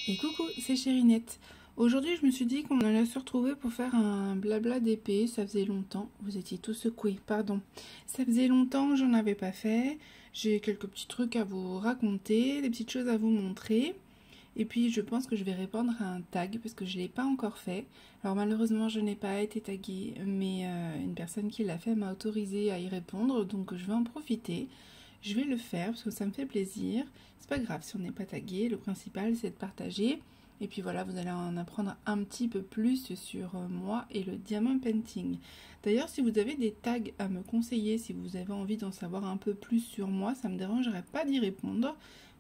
Et coucou, c'est Chérinette. Aujourd'hui, je me suis dit qu'on allait se retrouver pour faire un blabla d'épée. Ça faisait longtemps, vous étiez tous secoués, pardon. Ça faisait longtemps que j'en avais pas fait. J'ai quelques petits trucs à vous raconter, des petites choses à vous montrer. Et puis, je pense que je vais répondre à un tag parce que je ne l'ai pas encore fait. Alors, malheureusement, je n'ai pas été taguée, mais une personne qui l'a fait m'a autorisé à y répondre. Donc, je vais en profiter. Je vais le faire parce que ça me fait plaisir. C'est pas grave si on n'est pas tagué. Le principal, c'est de partager. Et puis voilà, vous allez en apprendre un petit peu plus sur moi et le diamant painting. D'ailleurs, si vous avez des tags à me conseiller, si vous avez envie d'en savoir un peu plus sur moi, ça ne me dérangerait pas d'y répondre.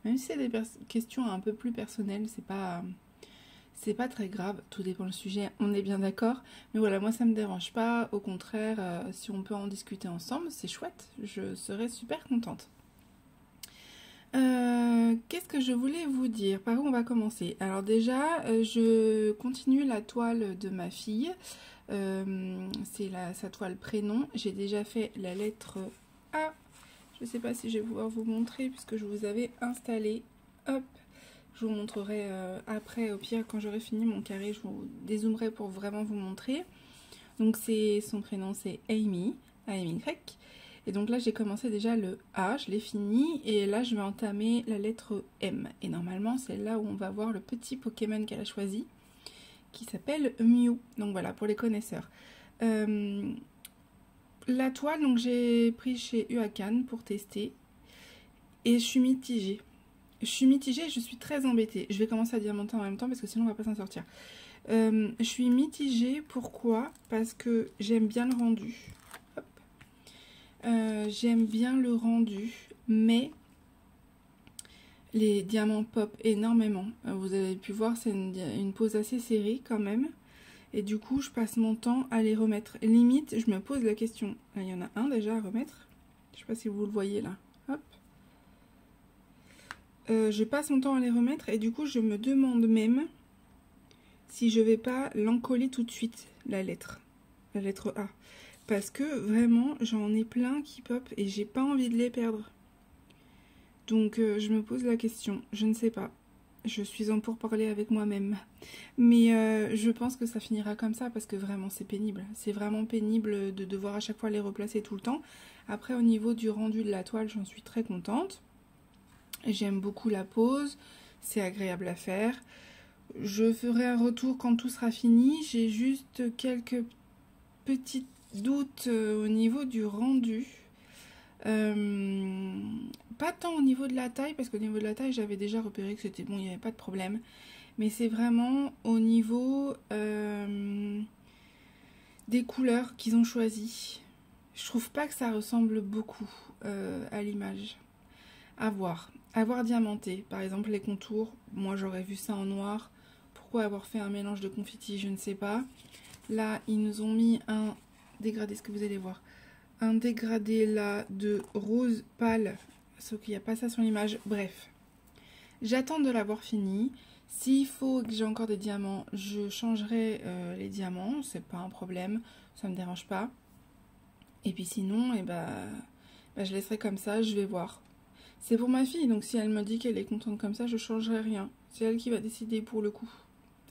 Même si c'est des questions un peu plus personnelles, c'est pas très grave, tout dépend du sujet, on est bien d'accord. Mais voilà, moi ça me dérange pas, au contraire, si on peut en discuter ensemble, c'est chouette, je serais super contente. Qu'est-ce que je voulais vous dire? Par où on va commencer? Alors déjà, je continue la toile de ma fille. C'est sa toile prénom. J'ai déjà fait la lettre A. Je ne sais pas si je vais pouvoir vous montrer puisque je vous avais installé. Hop, je vous montrerai après. Au pire, quand j'aurai fini mon carré, je vous dézoomerai pour vraiment vous montrer. Donc son prénom, c'est Amy, A-M-Y. Et donc là, j'ai commencé déjà le A, je l'ai fini. Et là, je vais entamer la lettre M. Et normalement, c'est là où on va voir le petit Pokémon qu'elle a choisi, qui s'appelle Mew. Donc voilà, pour les connaisseurs. La toile, donc j'ai pris chez Uakan pour tester. Et je suis mitigée. Je suis très embêtée. Je vais commencer à diamanter en même temps parce que sinon on va pas s'en sortir. Je suis mitigée, pourquoi? Parce que j'aime bien le rendu. J'aime bien le rendu, mais les diamants pop énormément. Vous avez pu voir, c'est une pose assez serrée quand même. Et du coup, je passe mon temps à les remettre. Limite, je me pose la question. Là, il y en a un déjà à remettre. Je sais pas si vous le voyez là. Hop. Je passe mon temps à les remettre et du coup, je me demande même si je vais pas l'encoller tout de suite, la lettre A. Parce que vraiment, j'en ai plein qui pop et j'ai pas envie de les perdre. Donc je me pose la question, je ne sais pas. Je suis en pourparlers avec moi-même. Mais je pense que ça finira comme ça parce que vraiment c'est pénible. C'est vraiment pénible de devoir à chaque fois les replacer tout le temps. Après au niveau du rendu de la toile, j'en suis très contente. J'aime beaucoup la pose, c'est agréable à faire. Je ferai un retour quand tout sera fini. J'ai juste quelques petits doutes au niveau du rendu. Pas tant au niveau de la taille, parce qu'au niveau de la taille, j'avais déjà repéré que c'était bon, il n'y avait pas de problème. Mais c'est vraiment au niveau des couleurs qu'ils ont choisies. Je trouve pas que ça ressemble beaucoup à l'image. À voir diamanté. Par exemple, les contours, moi j'aurais vu ça en noir. Pourquoi avoir fait un mélange de confetti, je ne sais pas. Là, ils nous ont mis un dégradé, ce que vous allez voir. Un dégradé là de rose pâle, sauf qu'il n'y a pas ça sur l'image. Bref, j'attends de l'avoir fini. S'il faut que j'ai encore des diamants, je changerai les diamants, c'est pas un problème, ça me dérange pas. Et puis sinon, je laisserai comme ça, je vais voir. C'est pour ma fille, donc si elle me dit qu'elle est contente comme ça, je changerai rien. C'est elle qui va décider pour le coup.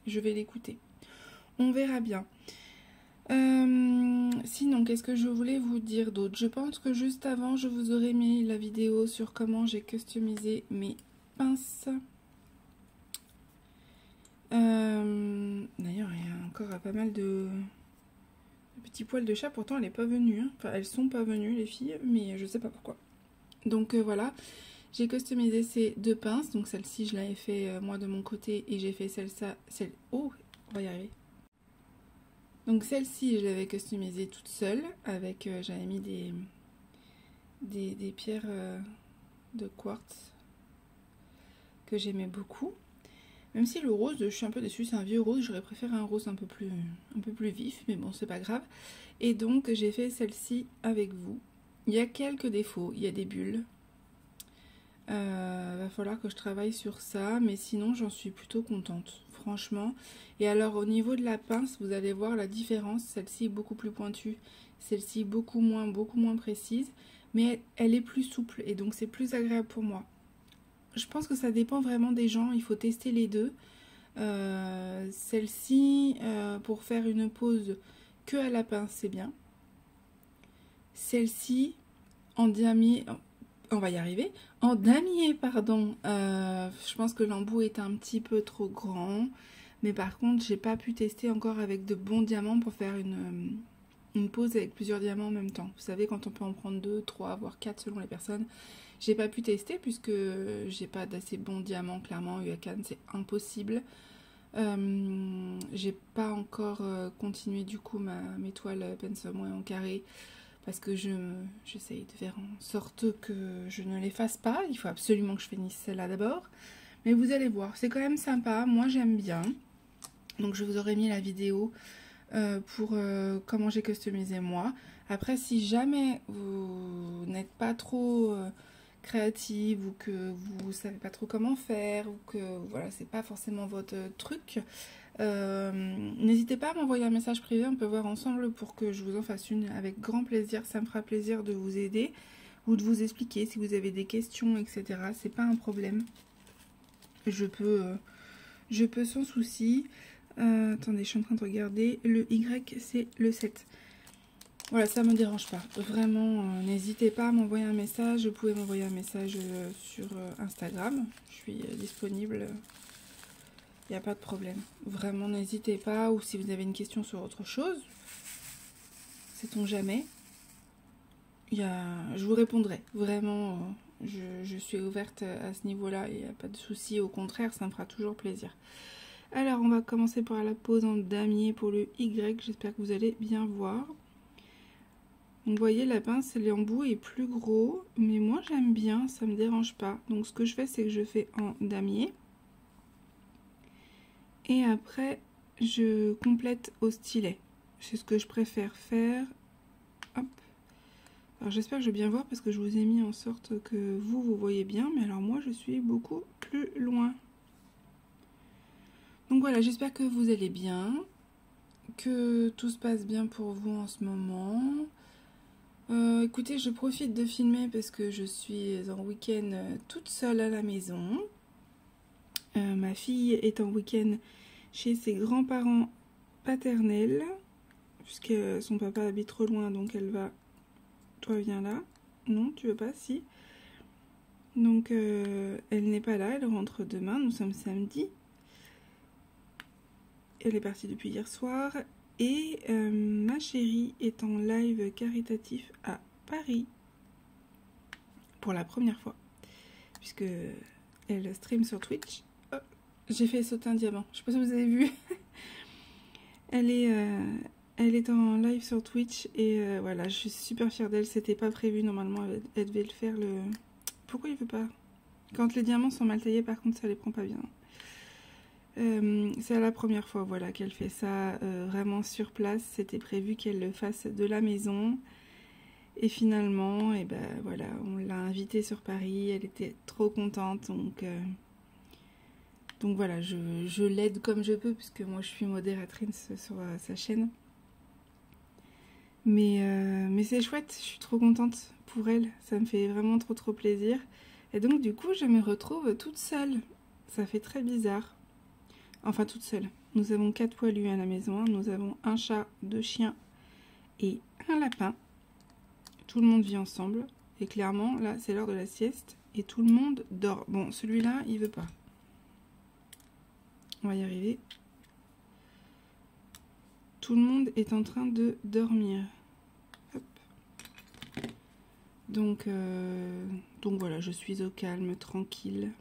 Je vais l'écouter. On verra bien. Sinon, qu'est-ce que je voulais vous dire d'autre? Je pense que juste avant, je vous aurais mis la vidéo sur comment j'ai customisé mes pinces. D'ailleurs, il y a encore pas mal de petits poils de chat. Pourtant, elle n'est pas venue. Hein. Enfin, elles sont pas venues, les filles, mais je sais pas pourquoi. Donc voilà, j'ai customisé ces deux pinces. Donc celle-ci, je l'avais fait moi de mon côté et j'ai fait celle. Oh, on va y arriver. Donc celle-ci, je l'avais customisée toute seule, avec, j'avais mis des pierres de quartz que j'aimais beaucoup. Même si le rose, je suis un peu déçue, c'est un vieux rose, j'aurais préféré un rose un peu plus vif, mais bon, c'est pas grave. Et donc j'ai fait celle-ci avec vous. Il y a quelques défauts, il y a des bulles. Va falloir que je travaille sur ça, mais sinon j'en suis plutôt contente, franchement. Et alors au niveau de la pince, vous allez voir la différence. Celle-ci est beaucoup plus pointue, celle-ci beaucoup moins précise, mais elle est plus souple et donc c'est plus agréable pour moi. Je pense que ça dépend vraiment des gens, il faut tester les deux. Celle-ci, pour faire une pose que à la pince, c'est bien. Celle-ci, en damier, on va y arriver, en damier, pardon. Je pense que l'embout est un petit peu trop grand. Mais par contre, j'ai pas pu tester encore avec de bons diamants pour faire une pose avec plusieurs diamants en même temps. Vous savez, quand on peut en prendre 2, 3, voire 4 selon les personnes. J'ai pas pu tester puisque j'ai pas d'assez bons diamants, clairement. À Cannes, c'est impossible. J'ai pas encore continué du coup mes toiles Pencil Moins en carré parce que j'essaye de faire en sorte que je ne les fasse pas. Il faut absolument que je finisse celle-là d'abord. Mais vous allez voir, c'est quand même sympa. Moi, j'aime bien. Donc, je vous aurais mis la vidéo pour comment j'ai customisé moi. Après, si jamais vous n'êtes pas trop créative ou que vous savez pas trop comment faire ou que voilà, c'est pas forcément votre truc, n'hésitez pas à m'envoyer un message privé, on peut voir ensemble pour que je vous en fasse une avec grand plaisir. Ça me fera plaisir de vous aider ou de vous expliquer si vous avez des questions, etc. C'est pas un problème. Je peux sans souci. Attendez, je suis en train de regarder. Le Y, c'est le 7. Voilà, ça me dérange pas. Vraiment, n'hésitez pas à m'envoyer un message. Vous pouvez m'envoyer un message sur Instagram. Je suis disponible. Il n'y a pas de problème. Vraiment, n'hésitez pas. Ou si vous avez une question sur autre chose, sait-on jamais. Je vous répondrai. Vraiment, je suis ouverte à ce niveau-là. Il n'y a pas de souci. Au contraire, ça me fera toujours plaisir. Alors, on va commencer par la pose en damier pour le Y. J'espère que vous allez bien voir. Donc, vous voyez, la pince, l'embout est plus gros. Mais moi, j'aime bien, ça me dérange pas. Donc, ce que je fais, c'est que je fais en damier. Et après, je complète au stylet. C'est ce que je préfère faire. Hop. Alors, j'espère que je vais bien voir parce que je vous ai mis en sorte que vous voyez bien. Mais alors, moi, je suis beaucoup plus loin. Donc voilà, j'espère que vous allez bien, que tout se passe bien pour vous en ce moment. Écoutez, je profite de filmer parce que je suis en week-end toute seule à la maison. Ma fille est en week-end chez ses grands-parents paternels, puisque son papa habite trop loin, donc elle va... Toi, viens là. Non, tu veux pas? Si. Donc, elle n'est pas là, elle rentre demain, nous sommes samedi. Elle est partie depuis hier soir. Et ma chérie est en live caritatif à Paris pour la première fois, puisque elle stream sur Twitch. Oh, j'ai fait sauter un diamant, je sais pas si vous avez vu. Elle est en live sur Twitch et voilà, je suis super fière d'elle. C'était pas prévu, normalement elle devait le faire le... Pourquoi il veut pas? Quand les diamants sont mal taillés, par contre, ça les prend pas bien. C'est la première fois voilà, qu'elle fait ça vraiment sur place. C'était prévu qu'elle le fasse de la maison. Et finalement, et ben, voilà, on l'a invitée sur Paris. Elle était trop contente. Donc voilà, je l'aide comme je peux, puisque moi je suis modératrice sur sa chaîne. Mais c'est chouette, je suis trop contente pour elle. Ça me fait vraiment trop plaisir. Et donc du coup, je me retrouve toute seule. Ça fait très bizarre. Enfin, toute seule. Nous avons 4 poilus à la maison. Nous avons un chat, 2 chiens et un lapin. Tout le monde vit ensemble. Et clairement, là, c'est l'heure de la sieste. Et tout le monde dort. Bon, celui-là, il veut pas. On va y arriver. Tout le monde est en train de dormir. Hop. Donc voilà, je suis au calme, tranquille.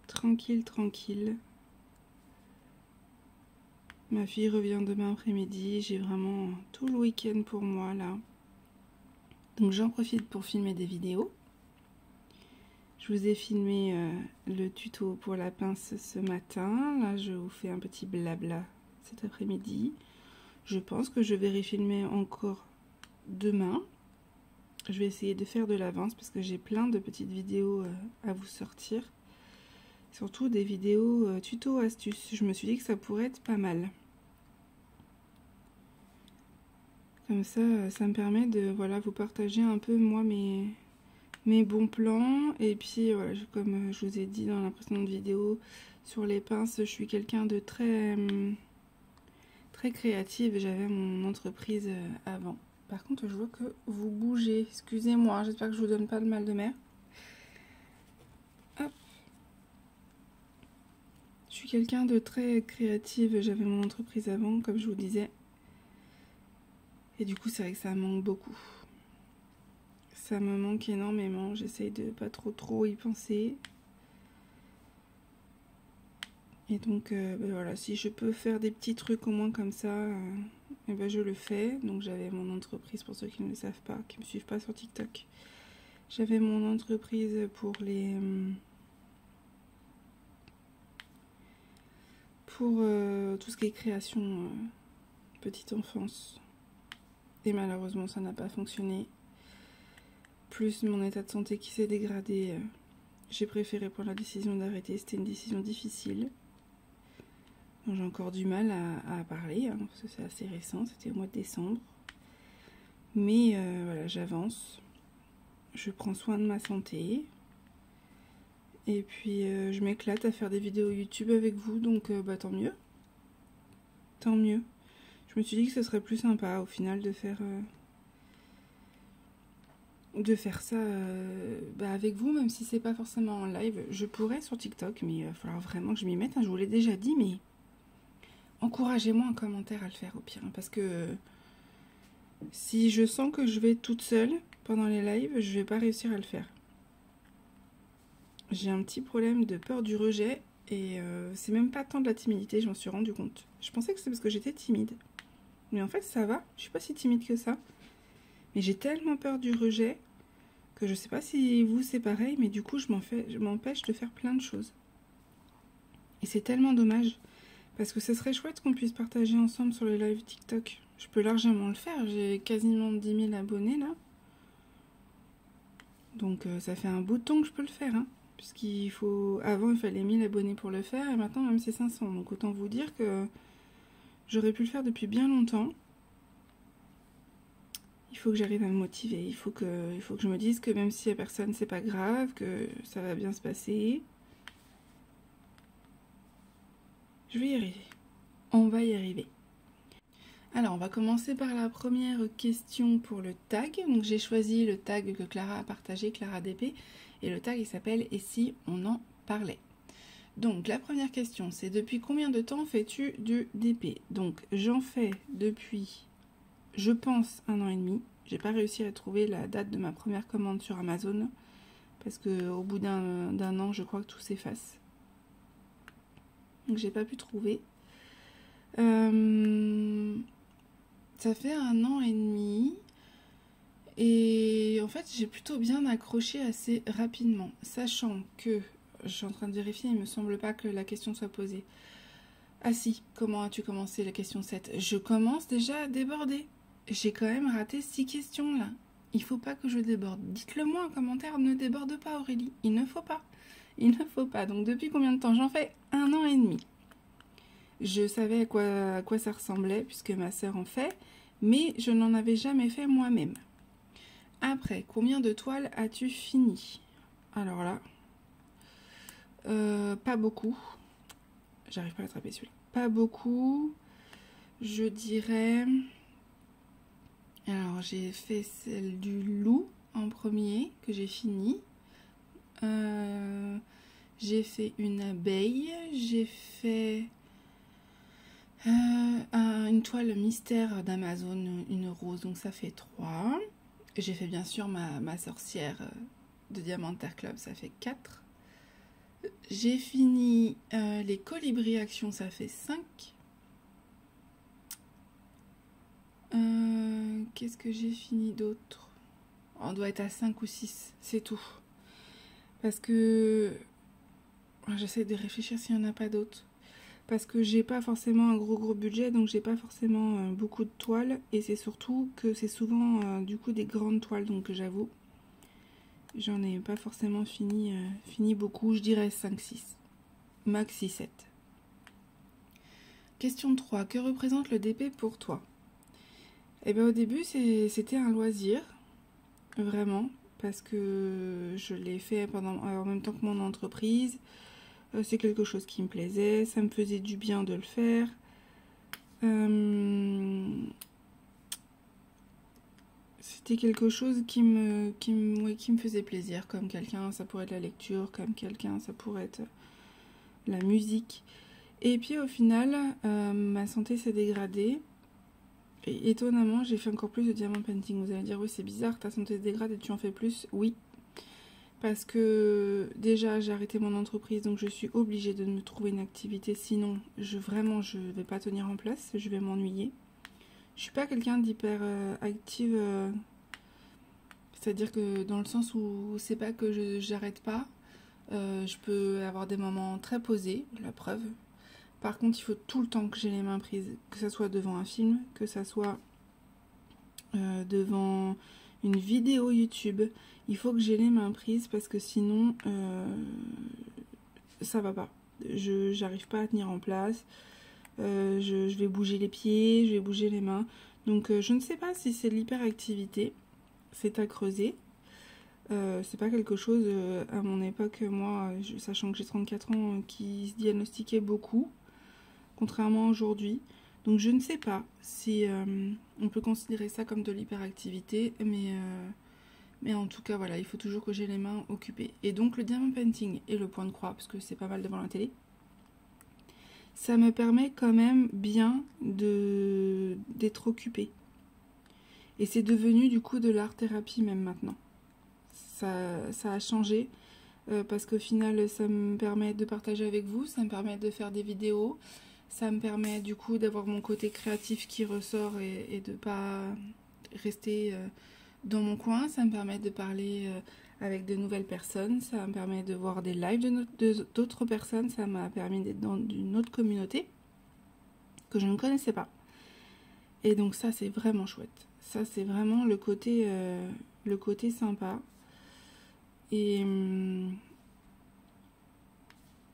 Tranquille. Ma fille revient demain après-midi. J'ai vraiment tout le week-end pour moi là. Donc j'en profite pour filmer des vidéos. Je vous ai filmé le tuto pour la pince ce matin. Là, je vous fais un petit blabla cet après-midi. Je pense que je vais refilmer encore demain. Je vais essayer de faire de l'avance parce que j'ai plein de petites vidéos à vous sortir. Surtout des vidéos tuto astuces. Je me suis dit que ça pourrait être pas mal. Comme ça, ça me permet de voilà, vous partager un peu moi mes mes bons plans. Et puis voilà, comme je vous ai dit dans la précédente vidéo sur les pinces, je suis quelqu'un de très créative. J'avais mon entreprise avant. Par contre, je vois que vous bougez. Excusez-moi, j'espère que je vous donne pas de mal de mer. Hop. Je suis quelqu'un de très créative. J'avais mon entreprise avant, comme je vous disais. Et du coup, c'est vrai que ça me manque beaucoup. Ça me manque énormément. J'essaye de pas trop y penser. Et donc, voilà, si je peux faire des petits trucs au moins comme ça, je le fais. Donc, j'avais mon entreprise, pour ceux qui ne le savent pas, qui ne me suivent pas sur TikTok. J'avais mon entreprise pour tout ce qui est création petite enfance. Et malheureusement, ça n'a pas fonctionné. Plus mon état de santé qui s'est dégradé, j'ai préféré prendre la décision d'arrêter. C'était une décision difficile. J'ai encore du mal à parler, hein, parce que c'est assez récent, c'était au mois de décembre. Mais voilà, j'avance. Je prends soin de ma santé. Et puis je m'éclate à faire des vidéos YouTube avec vous, donc tant mieux. Tant mieux. Je me suis dit que ce serait plus sympa au final de faire ça avec vous, même si c'est pas forcément en live. Je pourrais sur TikTok, mais il va falloir vraiment que je m'y mette, hein, je vous l'ai déjà dit, mais encouragez-moi en commentaire à le faire au pire, hein, parce que si je sens que je vais toute seule pendant les lives, je vais pas réussir à le faire. J'ai un petit problème de peur du rejet et c'est même pas tant de la timidité, je m'en suis rendu compte. Je pensais que c'était parce que j'étais timide, mais en fait ça va, je suis pas si timide que ça. Mais j'ai tellement peur du rejet que je sais pas si vous c'est pareil, mais du coup je m'empêche de faire plein de choses. Et c'est tellement dommage. Parce que ce serait chouette qu'on puisse partager ensemble sur les lives TikTok. Je peux largement le faire. J'ai quasiment 10 000 abonnés là. Donc ça fait un bout de temps que je peux le faire. Hein, puisqu'il faut... Avant il fallait 1000 abonnés pour le faire. Et maintenant même c'est 500. Donc autant vous dire que j'aurais pu le faire depuis bien longtemps. Il faut que j'arrive à me motiver. Il faut que je me dise que même s'il n'y a personne, c'est pas grave. Que ça va bien se passer. Je vais y arriver. On va y arriver. Alors, on va commencer par la première question pour le tag. Donc, j'ai choisi le tag que Clara a partagé, Clara DP. Et le tag, il s'appelle « Et si on en parlait ?» Donc, la première question, c'est « Depuis combien de temps fais-tu du DP ?» Donc, j'en fais depuis, je pense, 1 an et demi. J'ai pas réussi à trouver la date de ma première commande sur Amazon. Parce qu'au bout d'un an, je crois que tout s'efface. Donc, j'ai pas pu trouver. Ça fait 1 an et demi et en fait j'ai plutôt bien accroché assez rapidement, sachant que, je suis en train de vérifier, il me semble pas que la question soit posée. Ah si, comment as-tu commencé la question 7? Je commence déjà à déborder, j'ai quand même raté 6 questions là, il faut pas que je déborde, dites-le moi en commentaire, ne déborde pas Aurélie, il ne faut pas, donc depuis combien de temps? J'en fais 1 an et demi. Je savais à quoi ça ressemblait, puisque ma sœur en fait, mais je n'en avais jamais fait moi-même. Après, combien de toiles as-tu fini? Alors là, pas beaucoup. J'arrive pas à attraper celui-là. Pas beaucoup. Je dirais... Alors, j'ai fait celle du loup en premier, que j'ai fini. J'ai fait une abeille. J'ai fait... une toile mystère d'Amazon, une rose, donc ça fait 3. J'ai fait bien sûr ma sorcière de Diamanter Club, ça fait 4. J'ai fini les colibris action, ça fait 5. Qu'est-ce que j'ai fini d'autre? On doit être à 5 ou 6, c'est tout. Parce que j'essaie de réfléchir s'il n'y en a pas d'autres. Parce que j'ai pas forcément un gros budget, donc j'ai pas forcément beaucoup de toiles, et c'est surtout que c'est souvent du coup des grandes toiles, donc j'avoue j'en ai pas forcément fini beaucoup, je dirais 5-6, maxi 7. Question 3, que représente le DP pour toi? Eh bien au début c'était un loisir, vraiment, parce que je l'ai fait en même temps que mon entreprise. C'est quelque chose qui me plaisait, ça me faisait du bien de le faire. C'était quelque chose qui me faisait plaisir, comme quelqu'un ça pourrait être la lecture, comme quelqu'un ça pourrait être la musique. Et puis au final, ma santé s'est dégradée. Et étonnamment, j'ai fait encore plus de diamant painting. Vous allez dire, oui, c'est bizarre, ta santé se dégrade et tu en fais plus. Oui, parce que déjà, j'ai arrêté mon entreprise, donc je suis obligée de me trouver une activité. Sinon, je vais pas tenir en place, je vais m'ennuyer. Je suis pas quelqu'un d'hyper active, c'est-à-dire que dans le sens où c'est pas que j'arrête pas. Je peux avoir des moments très posés, la preuve. Par contre, il faut tout le temps que j'ai les mains prises, que ça soit devant un film, que ça soit devant une vidéo YouTube. Il faut que j'ai les mains prises parce que sinon, ça va pas. J'arrive pas à tenir en place. Je vais bouger les pieds, je vais bouger les mains. Donc, je ne sais pas si c'est de l'hyperactivité. C'est à creuser. C'est pas quelque chose, à mon époque, moi, sachant que j'ai 34 ans, qui se diagnostiquait beaucoup. Contrairement à aujourd'hui. Donc je ne sais pas si on peut considérer ça comme de l'hyperactivité, mais en tout cas voilà, il faut toujours que j'ai les mains occupées. Et donc le diamant painting et le point de croix, parce que c'est pas mal devant la télé, ça me permet quand même bien d'être occupée. Et c'est devenu du coup de l'art-thérapie même maintenant. Ça a changé parce qu'au final ça me permet de partager avec vous, ça me permet de faire des vidéos. Ça me permet du coup d'avoir mon côté créatif qui ressort et de pas rester dans mon coin. Ça me permet de parler avec de nouvelles personnes. Ça me permet de voir des lives d'autres personnes. Ça m'a permis d'être dans une autre communauté que je ne connaissais pas. Et donc ça c'est vraiment chouette. Ça c'est vraiment le côté sympa. Et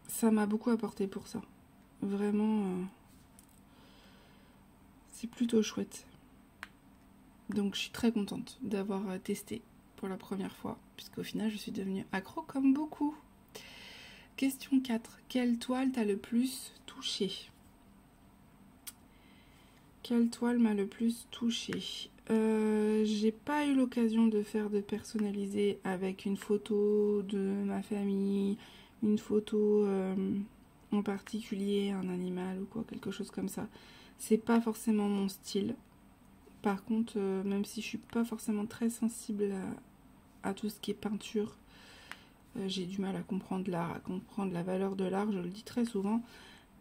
ça m'a beaucoup apporté pour ça. Vraiment, c'est plutôt chouette. Donc je suis très contente d'avoir testé pour la première fois, puisqu'au final je suis devenue accro comme beaucoup. Question 4. Quelle toile t'a le plus touché? Quelle toile m'a le plus touché? J'ai pas eu l'occasion de faire de personnalisé avec une photo de ma famille, une photo en particulier, un animal ou quoi, quelque chose comme ça. C'est pas forcément mon style. Par contre, même si je suis pas forcément très sensible à tout ce qui est peinture, j'ai du mal à comprendre l'art, à comprendre la valeur de l'art, je le dis très souvent.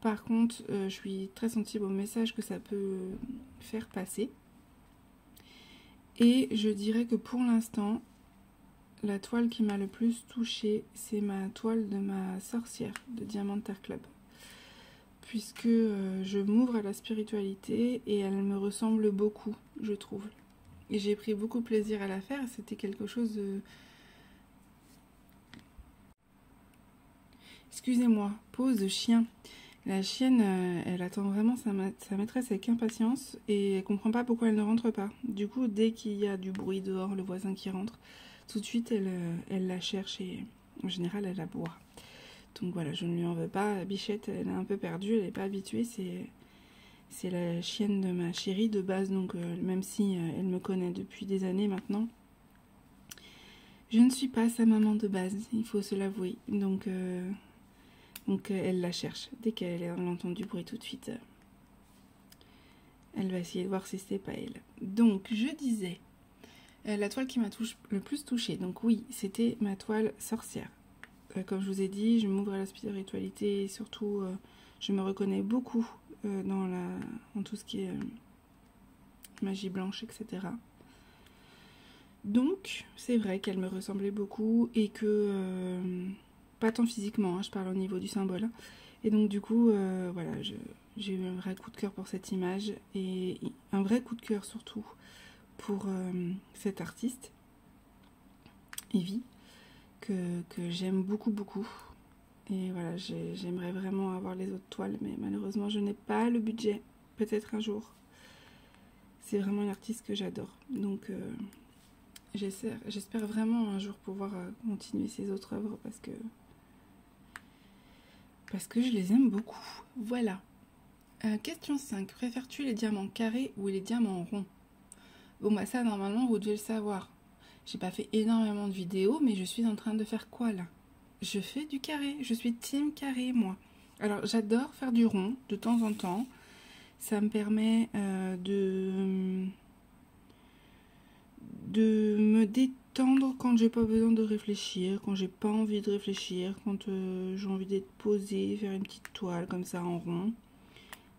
Par contre, je suis très sensible au message que ça peut faire passer. Et je dirais que pour l'instant, la toile qui m'a le plus touchée, c'est ma toile de ma sorcière de Diamant Terre Club. Puisque je m'ouvre à la spiritualité et elle me ressemble beaucoup, je trouve. Et j'ai pris beaucoup de plaisir à la faire, c'était quelque chose de... Excusez-moi, pause de chien. La chienne, elle attend vraiment sa maîtresse avec impatience et elle comprend pas pourquoi elle ne rentre pas. Du coup, dès qu'il y a du bruit dehors, le voisin qui rentre, tout de suite elle la cherche et en général elle aboie. Donc voilà, je ne lui en veux pas. Bichette, elle est un peu perdue, elle n'est pas habituée. C'est la chienne de ma chérie de base, donc même si elle me connaît depuis des années maintenant, je ne suis pas sa maman de base, il faut se l'avouer. Donc elle la cherche. Dès qu'elle entend du bruit tout de suite, elle va essayer de voir si c'est pas elle. Donc je disais, la toile qui m'a le plus touchée, donc oui, c'était ma toile sorcière. Comme je vous ai dit, je m'ouvre à la spiritualité et surtout je me reconnais beaucoup dans tout ce qui est magie blanche, etc. Donc c'est vrai qu'elle me ressemblait beaucoup et que, pas tant physiquement, hein, je parle au niveau du symbole. Et donc du coup, voilà, j'ai eu un vrai coup de cœur pour cette image et un vrai coup de cœur surtout pour cette artiste, Evie. Que j'aime beaucoup. Et voilà, j'aimerais vraiment avoir les autres toiles, mais malheureusement, je n'ai pas le budget. Peut-être un jour. C'est vraiment une artiste que j'adore. Donc, J'espère vraiment un jour pouvoir continuer ces autres œuvres parce que je les aime beaucoup. Voilà. Question 5. Préfères-tu les diamants carrés ou les diamants ronds? Bon bah ça normalement vous devez le savoir. J'ai pas fait énormément de vidéos, mais je suis en train de faire quoi là? Je fais du carré, je suis team carré moi. Alors j'adore faire du rond de temps en temps. Ça me permet de me détendre quand j'ai pas besoin de réfléchir, quand j'ai pas envie de réfléchir, quand j'ai envie d'être posée, faire une petite toile comme ça en rond.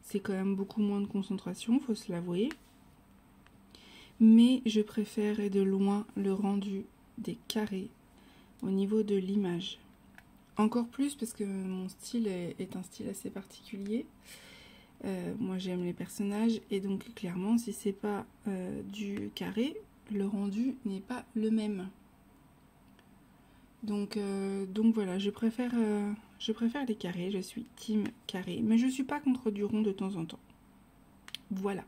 C'est quand même beaucoup moins de concentration, faut se l'avouer. Mais je préfère et de loin le rendu des carrés au niveau de l'image. Encore plus parce que mon style est un style assez particulier. Moi j'aime les personnages et donc clairement si c'est pas du carré, le rendu n'est pas le même. Donc voilà, je préfère les carrés, je suis team carré, mais je suis pas contre du rond de temps en temps. Voilà.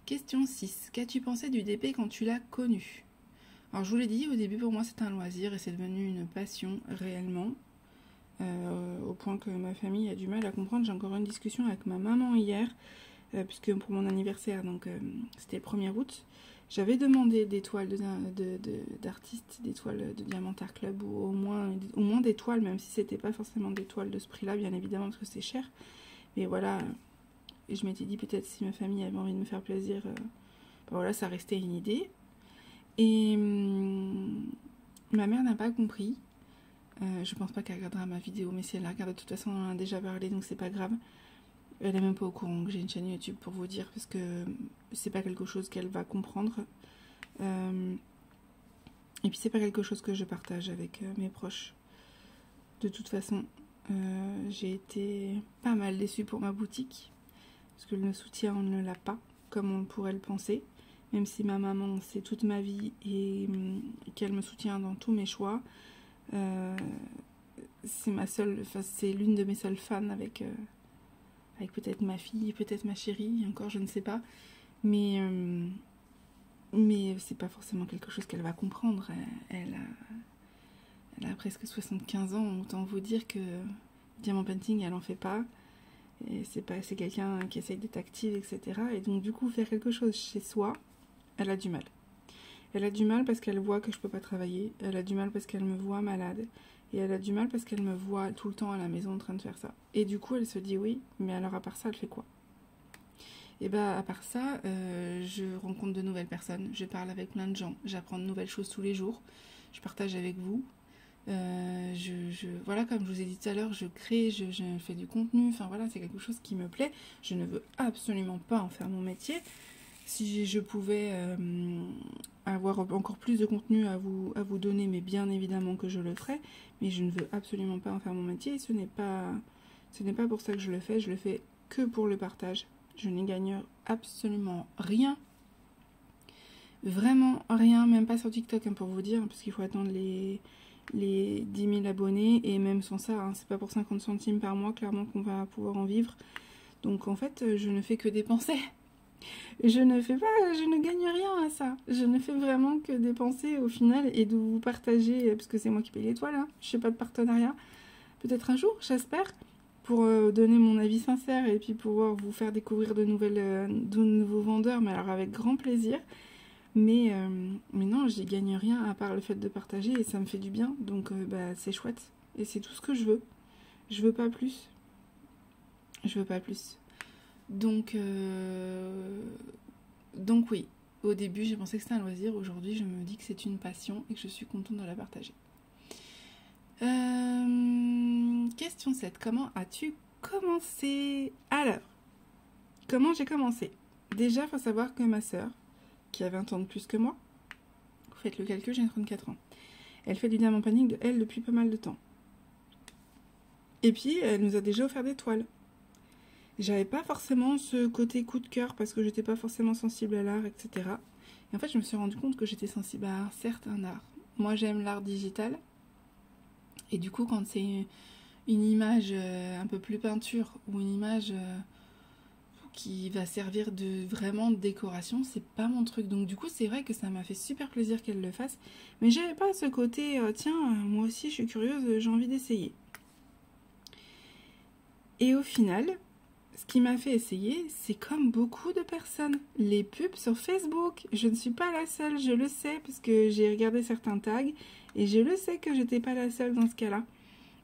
Question 6. Qu'as-tu pensé du DP quand tu l'as connu? Alors je vous l'ai dit, au début pour moi c'était un loisir et c'est devenu une passion réellement. Au point que ma famille a du mal à comprendre. J'ai encore eu une discussion avec ma maman hier, puisque pour mon anniversaire, donc c'était le 1er août, j'avais demandé des toiles d'artistes, des toiles de Diamantart Club, ou au moins des toiles, même si c'était pas forcément des toiles de ce prix-là, bien évidemment, parce que c'est cher. Mais voilà, et je m'étais dit peut-être si ma famille avait envie de me faire plaisir, ben voilà, ça restait une idée. Et ma mère n'a pas compris. Je pense pas qu'elle regardera ma vidéo, mais si elle la regarde, de toute façon, on en a déjà parlé, donc c'est pas grave. Elle est même pas au courant que j'ai une chaîne YouTube pour vous dire, parce que c'est pas quelque chose qu'elle va comprendre. Et puis c'est pas quelque chose que je partage avec mes proches. De toute façon, j'ai été pas mal déçue pour ma boutique, parce que le soutien, on ne l'a pas, comme on pourrait le penser. Même si ma maman, c'est toute ma vie et qu'elle me soutient dans tous mes choix. C'est l'une de mes seules fans avec peut-être ma fille, peut-être ma chérie, encore je ne sais pas, mais c'est pas forcément quelque chose qu'elle va comprendre. Elle a presque 75 ans, autant vous dire que diamant painting elle en fait pas, et c'est quelqu'un qui essaye d'être active, etc. Et donc du coup faire quelque chose chez soi, elle a du mal. Elle a du mal parce qu'elle voit que je peux pas travailler, elle a du mal parce qu'elle me voit malade, et elle a du mal parce qu'elle me voit tout le temps à la maison en train de faire ça. Et du coup elle se dit oui, mais alors à part ça elle fait quoi? Et bah à part ça, je rencontre de nouvelles personnes, je parle avec plein de gens, j'apprends de nouvelles choses tous les jours, je partage avec vous. Voilà, comme je vous ai dit tout à l'heure, je crée, je fais du contenu, enfin voilà, c'est quelque chose qui me plaît. Je ne veux absolument pas en faire mon métier. Si je pouvais avoir encore plus de contenu à vous donner, mais bien évidemment que je le ferais, mais je ne veux absolument pas en faire mon métier. Ce n'est pas pour ça que je le fais que pour le partage. Je n'y gagne absolument rien. Vraiment rien, même pas sur TikTok hein, pour vous dire, parce qu'il faut attendre les 10 000 abonnés, et même sans ça, hein, c'est pas pour 50 centimes par mois, clairement, qu'on va pouvoir en vivre. Donc en fait, je ne fais que dépenser. Je ne gagne rien à ça. Je ne fais vraiment que dépenser au final et de vous partager, parce que c'est moi qui paye les toiles, hein. Je fais pas de partenariat. Peut-être un jour, j'espère, pour donner mon avis sincère et puis pouvoir vous faire découvrir de nouveaux vendeurs, mais alors avec grand plaisir. Mais non, j'y gagne rien à part le fait de partager et ça me fait du bien, donc c'est chouette. Et c'est tout ce que je veux. Je veux pas plus. Je veux pas plus. Donc oui, au début j'ai pensé que c'était un loisir, aujourd'hui je me dis que c'est une passion et que je suis contente de la partager. Question 7. Comment as-tu commencé? Alors, comment j'ai commencé? Déjà, il faut savoir que ma sœur, qui a 20 ans de plus que moi, vous faites le calcul, j'ai 34 ans, elle fait du diamant painting depuis pas mal de temps. Et puis, elle nous a déjà offert des toiles. J'avais pas forcément ce côté coup de cœur parce que j'étais pas forcément sensible à l'art, etc. Et en fait, je me suis rendu compte que j'étais sensible à certains arts. Moi, j'aime l'art digital. Et du coup, quand c'est une image un peu plus peinture ou une image qui va servir de vraiment de décoration, c'est pas mon truc. Donc du coup, c'est vrai que ça m'a fait super plaisir qu'elle le fasse. Mais j'avais pas ce côté, tiens, moi aussi je suis curieuse, j'ai envie d'essayer. Et au final, ce qui m'a fait essayer, c'est comme beaucoup de personnes, les pubs sur Facebook. Je ne suis pas la seule, je le sais, parce que j'ai regardé certains tags, et je le sais que j'étais pas la seule dans ce cas-là.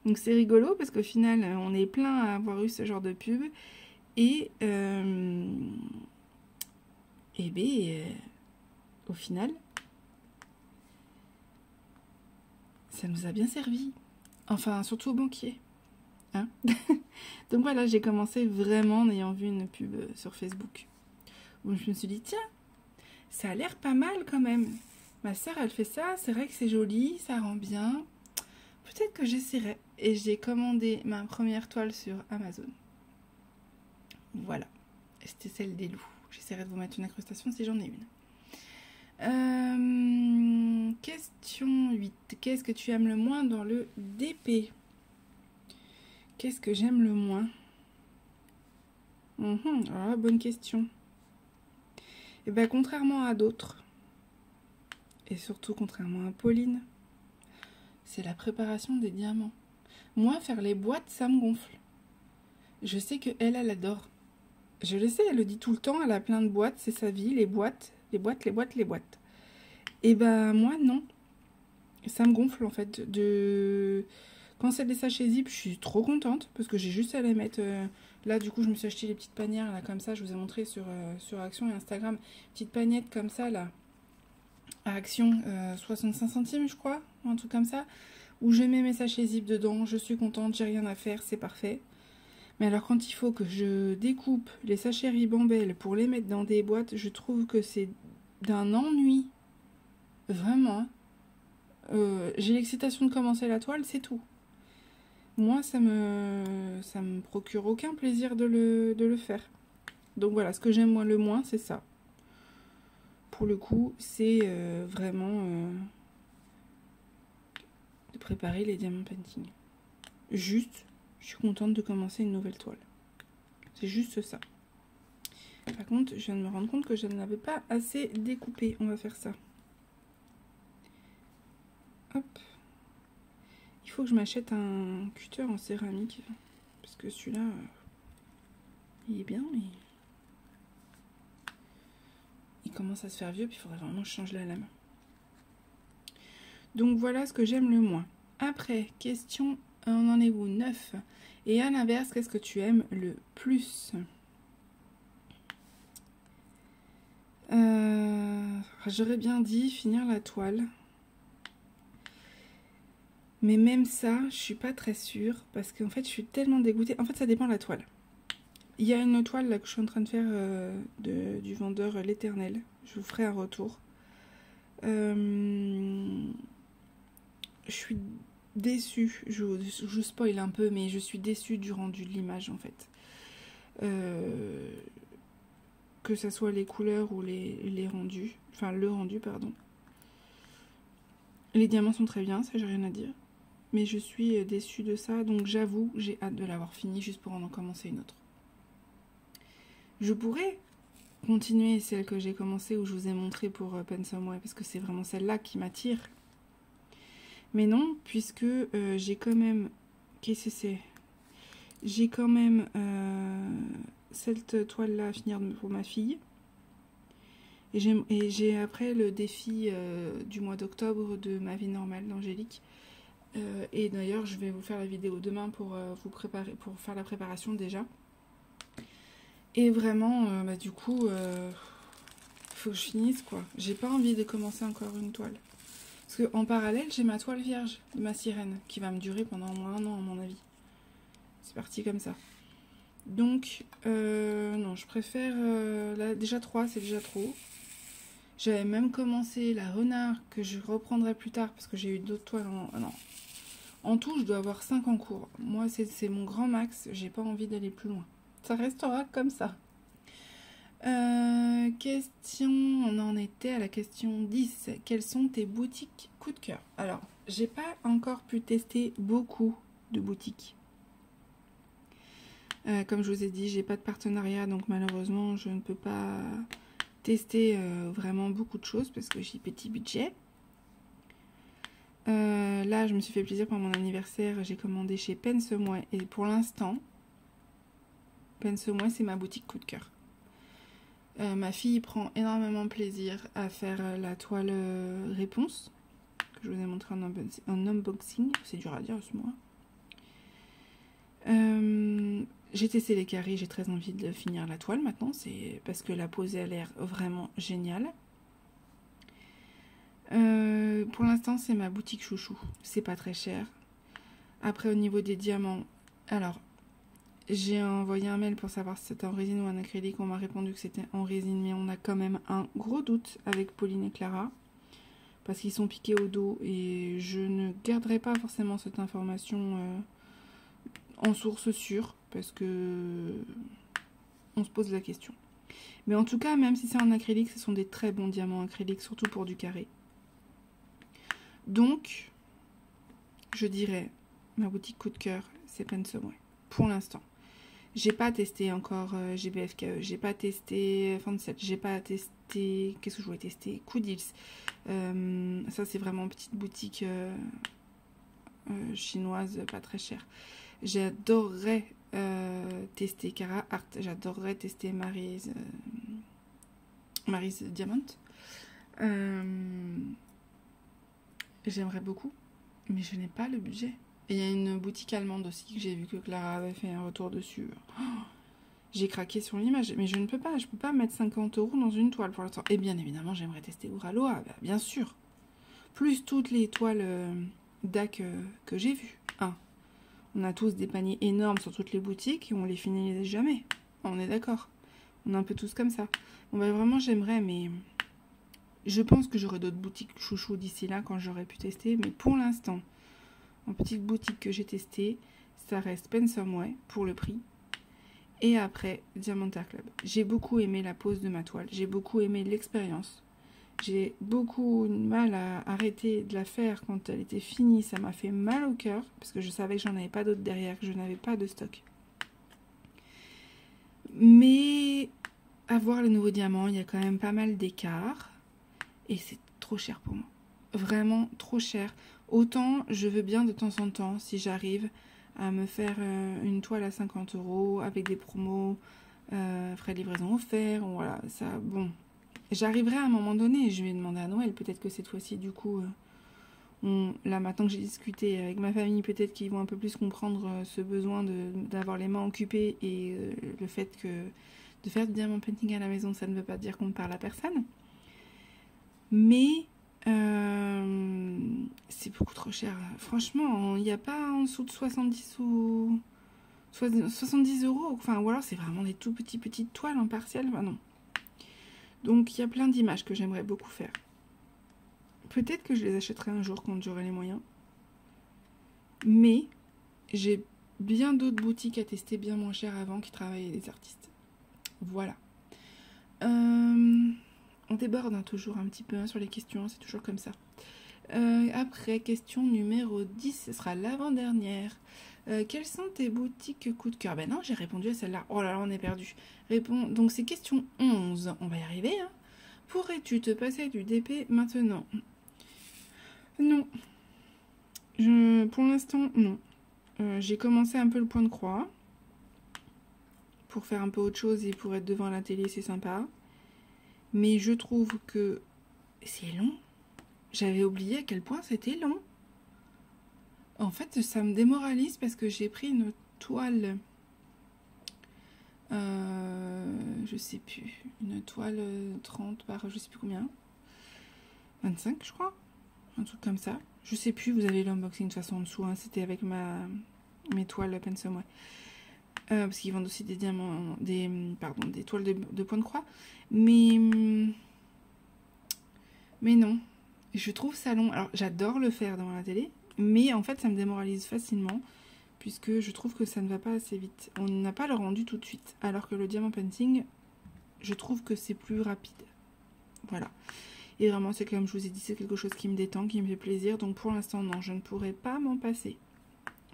Donc c'est rigolo, parce qu'au final, on est plein à avoir eu ce genre de pub. Et au final, ça nous a bien servi. Enfin, surtout aux banquiers. Hein. Donc voilà, j'ai commencé vraiment en ayant vu une pub sur Facebook. Où je me suis dit, tiens, ça a l'air pas mal quand même. Ma soeur, elle fait ça, c'est vrai que c'est joli, ça rend bien. Peut-être que j'essaierai. Et j'ai commandé ma première toile sur Amazon. Voilà. C'était celle des loups. J'essaierai de vous mettre une incrustation si j'en ai une. Question 8. Qu'est-ce que tu aimes le moins dans le DP? Qu'est-ce que j'aime le moins? Alors là, bonne question. Et bien, contrairement à d'autres, et surtout contrairement à Pauline, c'est la préparation des diamants. Moi, faire les boîtes, ça me gonfle. Je sais que elle adore. Je le sais, elle le dit tout le temps, elle a plein de boîtes, c'est sa vie, les boîtes, les boîtes, les boîtes, les boîtes. Et ben moi, non. Ça me gonfle en fait. Quand c'est des sachets zip, je suis trop contente parce que j'ai juste à les mettre. Là, du coup, je me suis acheté les petites panières là, comme ça. Je vous ai montré sur Action et Instagram. Petites pagnettes comme ça là. À Action, 65 centimes, je crois, ou un truc comme ça. Où je mets mes sachets zip dedans. Je suis contente, j'ai rien à faire, c'est parfait. Mais alors quand il faut que je découpe les sachets Ribambelle pour les mettre dans des boîtes, je trouve que c'est d'un ennui. Vraiment. J'ai l'excitation de commencer la toile, c'est tout. Moi, ça me procure aucun plaisir de le faire. Donc voilà, ce que j'aime moi le moins, c'est ça. Pour le coup, c'est vraiment de préparer les diamants painting. Juste, je suis contente de commencer une nouvelle toile. C'est juste ça. Par contre, je viens de me rendre compte que je n'avais pas assez découpé. On va faire ça. Hop. Il faut que je m'achète un cutter en céramique. Parce que celui-là, il est bien, mais il commence à se faire vieux. Puis il faudrait vraiment que je change la lame. Donc voilà ce que j'aime le moins. Après, question, on en est où? 9. Et à l'inverse, qu'est-ce que tu aimes le plus? J'aurais bien dit finir la toile. Mais même ça, je suis pas très sûre. Parce qu'en fait, je suis tellement dégoûtée. En fait, ça dépend de la toile. Il y a une toile là que je suis en train de faire du vendeur L'Éternel. Je vous ferai un retour. Je suis déçue. Je spoil un peu, mais je suis déçue du rendu de l'image en fait. Que ça soit les couleurs ou les rendus. Enfin, le rendu, pardon. Les diamants sont très bien, ça j'ai rien à dire. Mais je suis déçue de ça, donc j'avoue, j'ai hâte de l'avoir fini juste pour en commencer une autre. Je pourrais continuer celle que j'ai commencée où je vous ai montré pour Pen Somewhere, parce que c'est vraiment celle-là qui m'attire. Mais non, puisque j'ai quand même... Qu'est-ce que c'est? J'ai quand même cette toile-là à finir pour ma fille. Et j'ai après le défi du mois d'octobre de ma vie normale d'Angélique. Et d'ailleurs, je vais vous faire la vidéo demain pour vous préparer, pour faire la préparation déjà. Et vraiment, du coup, faut que je finisse quoi. J'ai pas envie de commencer encore une toile. Parce qu'en parallèle, j'ai ma toile vierge de ma sirène qui va me durer pendant au moins 1 an à mon avis. C'est parti comme ça. Donc, non, je préfère... là, déjà 3, c'est déjà trop. J'avais même commencé la renard que je reprendrai plus tard parce que j'ai eu d'autres toiles en... non. En tout, je dois avoir 5 en cours. Moi, c'est mon grand max. J'ai pas envie d'aller plus loin. Ça restera comme ça. Question, on en était à la question 10. Quelles sont tes boutiques coup de cœur? Alors, j'ai pas encore pu tester beaucoup de boutiques. Comme je vous ai dit, j'ai pas de partenariat, donc malheureusement, je ne peux pas tester vraiment beaucoup de choses parce que j'ai petit budget. Là, je me suis fait plaisir pour mon anniversaire. J'ai commandé chez Pensemouet et pour l'instant, Pensemouet, c'est ma boutique coup de cœur. Ma fille prend énormément plaisir à faire la toile réponse que je vous ai montré en unboxing. C'est dur à dire ce mois. J'ai testé les carrés, j'ai très envie de finir la toile maintenant, c'est parce que la pose a l'air vraiment géniale. Pour l'instant, c'est ma boutique chouchou, c'est pas très cher. Après, au niveau des diamants, alors j'ai envoyé un mail pour savoir si c'était en résine ou en acrylique. On m'a répondu que c'était en résine, mais on a quand même un gros doute avec Pauline et Clara parce qu'ils sont piqués au dos et je ne garderai pas forcément cette information en source sûre parce que on se pose la question. Mais en tout cas, même si c'est en acrylique, ce sont des très bons diamants acryliques, surtout pour du carré. Donc, je dirais, ma boutique coup de cœur, c'est Pensemouet, pour l'instant. J'ai pas testé encore GBFKE, j'ai pas testé Fanset, j'ai pas testé... Qu'est-ce que je voulais tester? Coodils. Ça, c'est vraiment petite boutique chinoise, pas très chère. J'adorerais tester Cara Art, j'adorerais tester Mary's Diamond. J'aimerais beaucoup, mais je n'ai pas le budget. Et il y a une boutique allemande aussi que j'ai vu que Clara avait fait un retour dessus. Oh, j'ai craqué sur l'image, mais je ne peux pas. Je peux pas mettre 50 € dans une toile pour l'instant. Et bien évidemment, j'aimerais tester Uraloa, bah, bien sûr. Plus toutes les toiles DAC que j'ai vues. On a tous des paniers énormes sur toutes les boutiques et on les finit jamais. On est d'accord. On est un peu tous comme ça. Bon, bah, vraiment, j'aimerais, mais je pense que j'aurai d'autres boutiques chouchou d'ici là quand j'aurai pu tester. Mais pour l'instant, en petite boutique que j'ai testée, ça reste Pensemouet pour le prix. Et après, Diamanta Club. J'ai beaucoup aimé la pose de ma toile. J'ai beaucoup aimé l'expérience. J'ai beaucoup de mal à arrêter de la faire quand elle était finie. Ça m'a fait mal au cœur parce que je savais que j'en avais pas d'autres derrière, que je n'avais pas de stock. Mais à voir les nouveaux diamants, il y a quand même pas mal d'écart. Et c'est trop cher pour moi. Vraiment trop cher. Autant je veux bien de temps en temps, si j'arrive à me faire une toile à 50 € avec des promos, frais de livraison offerts, voilà, ça, bon. J'arriverai à un moment donné, je vais demander à Noël, peut-être que cette fois-ci, du coup, là maintenant que j'ai discuté avec ma famille, peut-être qu'ils vont un peu plus comprendre ce besoin d'avoir les mains occupées et le fait que de faire du diamant painting à la maison, ça ne veut pas dire qu'on ne parle à personne. Mais c'est beaucoup trop cher. Franchement, il n'y a pas en dessous de 70 ou 70 €. Enfin, ou alors c'est vraiment des tout petites toiles en partiel. Enfin, non. Donc il y a plein d'images que j'aimerais beaucoup faire. Peut-être que je les achèterai un jour quand j'aurai les moyens. Mais j'ai bien d'autres boutiques à tester bien moins cher avant qui travaillaient les artistes. Voilà. On déborde toujours un petit peu sur les questions, c'est toujours comme ça. Après, question numéro 10, ce sera l'avant-dernière. Quelles sont tes boutiques coup de cœur? Ben non, j'ai répondu à celle-là. Oh là là, on est perdu. Donc c'est question 11. On va y arriver. Hein. Pourrais-tu te passer du DP maintenant? Non. Pour l'instant, non. J'ai commencé un peu le point de croix. Pour faire un peu autre chose et pour être devant la télé, c'est sympa. Mais je trouve que c'est long. J'avais oublié à quel point c'était long. En fait, ça me démoralise parce que j'ai pris une toile... je sais plus. Une toile 30 par je sais plus combien. 25, je crois. Un truc comme ça. Je sais plus, vous avez l'unboxing de toute façon en dessous. Hein. C'était avec mes toiles Pensemouet. Parce qu'ils vendent aussi des diamants... des toiles de point de croix. Mais non. Je trouve ça long. Alors, j'adore le faire devant la télé. Mais en fait, ça me démoralise facilement. Puisque je trouve que ça ne va pas assez vite. On n'a pas le rendu tout de suite. Alors que le diamant painting, je trouve que c'est plus rapide. Voilà. Et vraiment, c'est comme je vous ai dit, c'est quelque chose qui me détend, qui me fait plaisir. Donc pour l'instant, non, je ne pourrais pas m'en passer.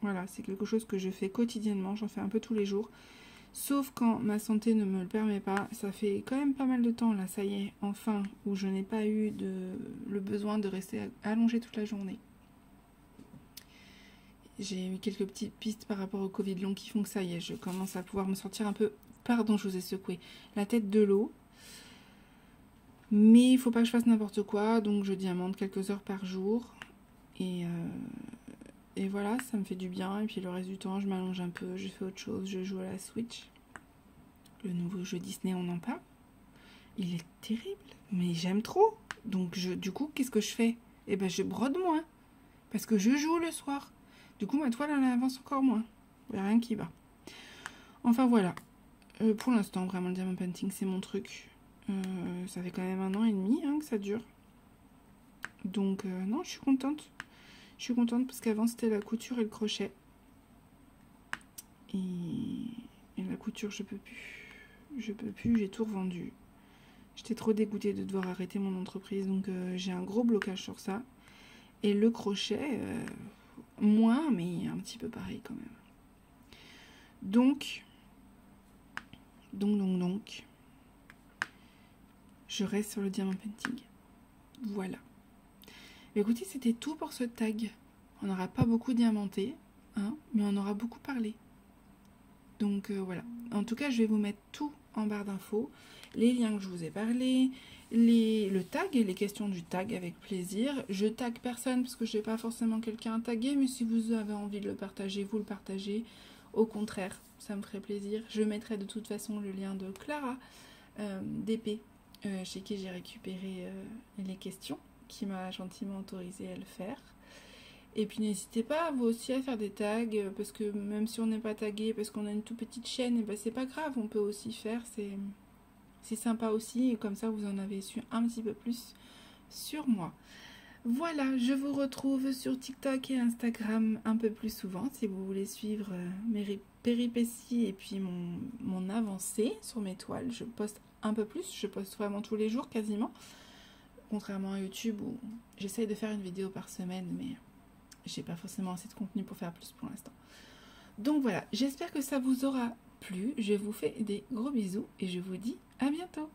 Voilà, c'est quelque chose que je fais quotidiennement, j'en fais un peu tous les jours. Sauf quand ma santé ne me le permet pas. Ça fait quand même pas mal de temps, là, ça y est, enfin, où je n'ai pas eu le besoin de rester allongée toute la journée. J'ai eu quelques petites pistes par rapport au Covid long qui font que ça y est, je commence à pouvoir me sortir un peu, pardon, je vous ai secoué, la tête de l'eau. Mais il faut pas que je fasse n'importe quoi, donc je diamante quelques heures par jour. Et voilà, ça me fait du bien. Et puis le reste du temps, je m'allonge un peu, je fais autre chose, je joue à la Switch. Le nouveau jeu Disney, on en parle. Il est terrible, mais j'aime trop. Donc du coup, qu'est-ce que je fais? Eh ben, je brode moins, parce que je joue le soir. Du coup, ma toile, elle avance encore moins. Il n'y a rien qui va. Enfin, voilà. Pour l'instant, vraiment, le diamond painting, c'est mon truc. Ça fait quand même 1 an et demi que ça dure. Donc, non, je suis contente. Je suis contente parce qu'avant, c'était la couture et le crochet. Et la couture, je peux plus. Je peux plus, j'ai tout revendu. J'étais trop dégoûtée de devoir arrêter mon entreprise. Donc, j'ai un gros blocage sur ça. Et le crochet, moins, mais un petit peu pareil quand même. Donc, je reste sur le diamant painting. Voilà. Écoutez, c'était tout pour ce tag. On n'aura pas beaucoup diamanté, mais on aura beaucoup parlé. Donc voilà. En tout cas, je vais vous mettre tout en barre d'infos. Les liens que je vous ai parlé, le tag et les questions du tag avec plaisir. Je tag personne parce que je n'ai pas forcément quelqu'un à taguer, mais si vous avez envie de le partager, vous le partagez. Au contraire, ça me ferait plaisir. Je mettrai de toute façon le lien de Clara d'épée, chez qui j'ai récupéré les questions, qui m'a gentiment autorisé à le faire. Et puis n'hésitez pas vous aussi à faire des tags, parce que même si on n'est pas tagué, parce qu'on a une toute petite chaîne, et ben c'est pas grave, on peut aussi faire, c'est sympa aussi, et comme ça vous en avez su un petit peu plus sur moi. Voilà, je vous retrouve sur TikTok et Instagram un peu plus souvent, si vous voulez suivre mes péripéties et puis mon avancée sur mes toiles. Je poste un peu plus, je poste vraiment tous les jours quasiment, contrairement à YouTube où j'essaye de faire une vidéo par semaine, mais j'ai pas forcément assez de contenu pour faire plus pour l'instant. Donc voilà, j'espère que ça vous aura plu. Je vous fais des gros bisous et je vous dis à bientôt.